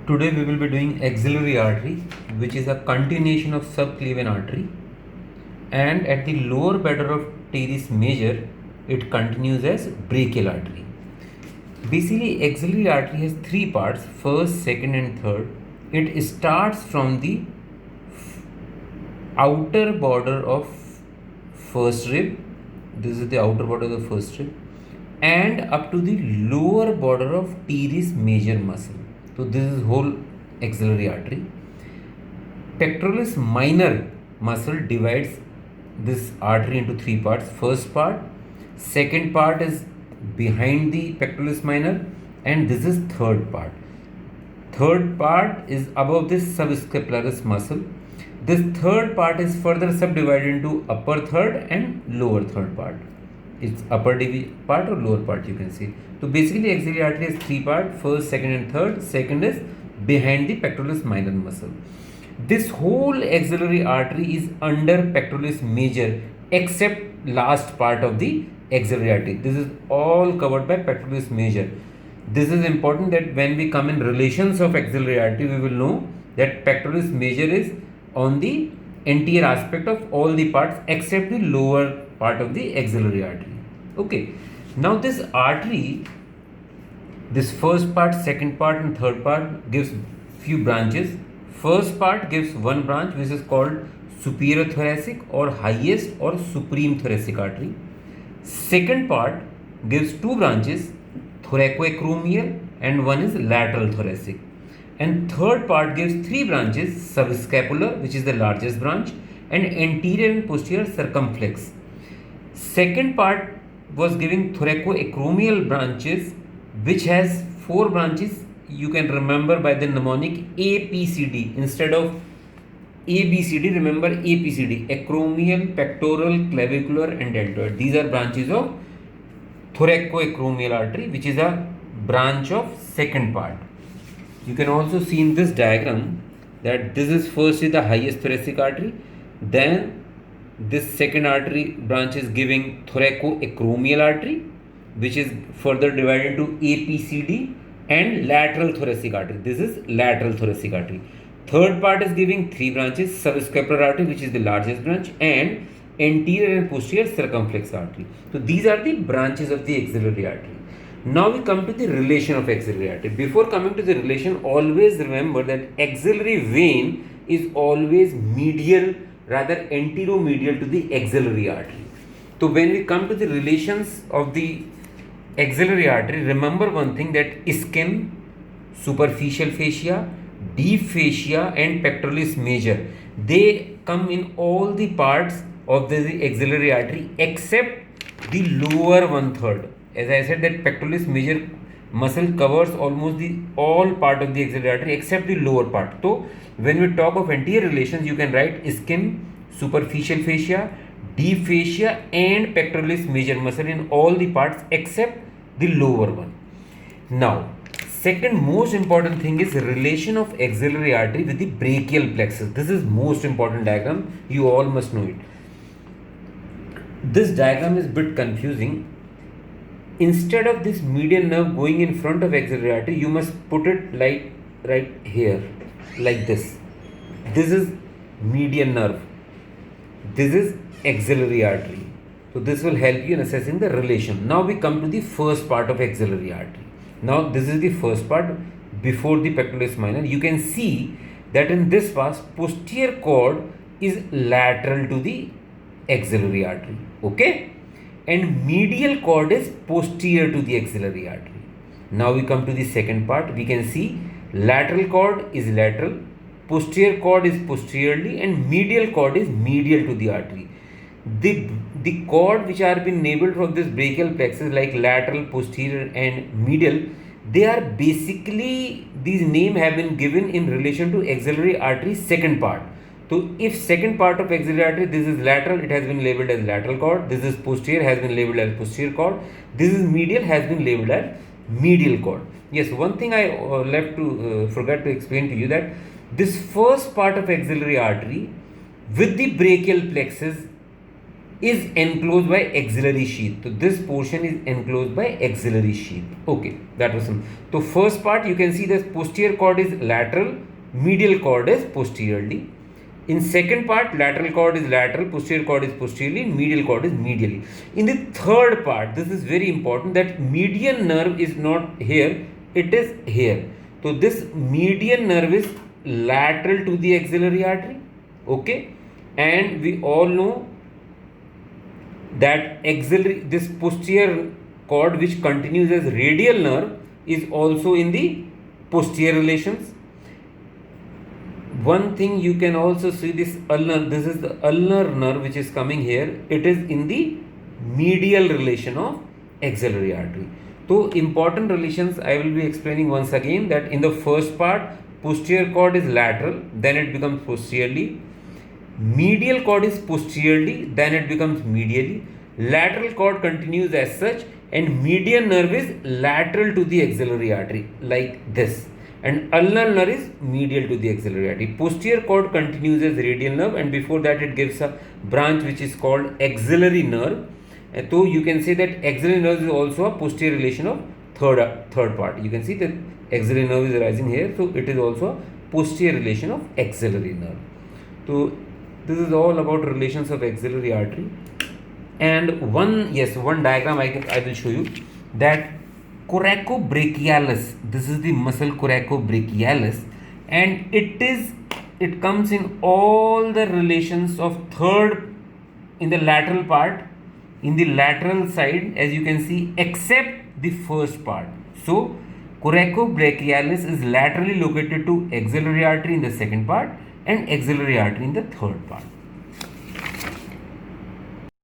Today we will be doing axillary artery, which is a continuation of subclavian artery, and at the lower bed of teres major it continues as brachial artery. Basically, axillary artery has three parts: first, second and third. It starts from the outer border of first rib, this is the outer border of the first rib, and up to the lower border of teres major muscle. So this is whole axillary artery. Pectoralis minor muscle divides this artery into three parts. First part, second part is behind the pectoralis minor, and this is third part. Third part is above this subscapularis muscle. This third part is further subdivided into upper third and lower third part. It's upper part or lower part, you can see. So basically axillary artery has three parts: first, second and third. Second is behind the pectoralis minor muscle. This whole axillary artery is under pectoralis major except last part of the axillary artery. This is all covered by pectoralis major. This is important that when we come in relations of axillary artery, we will know that pectoralis major is on the anterior aspect of all the parts except the lower part of the axillary artery. Okay, now this artery, this first part, second part and third part gives few branches. First part gives one branch which is called superior thoracic or highest or supreme thoracic artery. Second part gives two branches, thoracoacromial and one is lateral thoracic. And third part gives three branches, subscapular, which is the largest branch, and anterior and posterior circumflex. Second part was giving thoracoacromial branches, which has four branches. You can remember by the mnemonic APCD. Instead of ABCD, remember APCD: acromial, pectoral, clavicular and deltoid. These are branches of thoracoacromial artery, which is a branch of second part. You can also see in this diagram that this is firstly the highest thoracic artery, then this second artery branch is giving thoracoacromial artery, which is further divided into APCD and lateral thoracic artery. This is lateral thoracic artery. Third part is giving three branches: subscapular artery, which is the largest branch, and anterior and posterior circumflex artery. So these are the branches of the axillary artery. Now we come to the relation of axillary artery. Before coming to the relation, always remember that axillary vein is always medial, rather anteromedial to the axillary artery. So when we come to the relations of the axillary artery, remember one thing, that skin, superficial fascia, deep fascia and pectoralis major, they come in all the parts of the axillary artery except the lower one third. As I said that pectoralis major muscle covers almost the all part of the axillary artery except the lower part. So when we talk of anterior relations, you can write skin, superficial fascia, deep fascia and pectoralis major muscle in all the parts except the lower one. Now, second most important thing is relation of axillary artery with the brachial plexus. This is most important diagram. You all must know it. This diagram is a bit confusing. Instead of this median nerve going in front of axillary artery, you must put it like right here, like this. This is median nerve. This is axillary artery. So this will help you in assessing the relation. Now we come to the first part of axillary artery. Now this is the first part before the pectoralis minor. You can see that in this part, posterior cord is lateral to the axillary artery. Okay? And medial cord is posterior to the axillary artery. Now we come to the second part. We can see lateral cord is lateral, posterior cord is posteriorly, and medial cord is medial to the artery. The cord which are been enabled from this brachial plexus, like lateral, posterior and medial, they are basically, these names have been given in relation to axillary artery second part. So if second part of axillary artery, this is lateral, it has been labeled as lateral cord. This is posterior, has been labeled as posterior cord. This is medial, has been labeled as medial cord. Yes, one thing I forgot to explain to you, that this first part of axillary artery with the brachial plexus is enclosed by axillary sheath. So this portion is enclosed by axillary sheath. Okay, that was some. So first part you can see the posterior cord is lateral, medial cord is posteriorly. In second part, lateral cord is lateral, posterior cord is posteriorly, medial cord is medially. In the third part, this is very important that median nerve is not here, it is here. So this median nerve is lateral to the axillary artery. Okay, and we all know that axillary, this posterior cord which continues as radial nerve is also in the posterior relations. One thing you can also see, this ulnar, this is the ulnar nerve which is coming here, it is in the medial relation of axillary artery. So important relations I will be explaining once again, that in the first part posterior cord is lateral, then it becomes posteriorly. Medial cord is posteriorly, then it becomes medially. Lateral cord continues as such, and median nerve is lateral to the axillary artery like this, and ulnar nerve is medial to the axillary artery. Posterior cord continues as radial nerve, and before that it gives a branch which is called axillary nerve. So you can say that axillary nerve is also a posterior relation of third part. You can see that axillary nerve is arising here, so it is also a posterior relation of axillary nerve. So this is all about relations of axillary artery. And one diagram I will show you, that coracobrachialis, this is the muscle coracobrachialis, and it comes in all the relations of third in the lateral part, in the lateral side, as you can see, except the first part. So coracobrachialis is laterally located to axillary artery in the second part and axillary artery in the third part.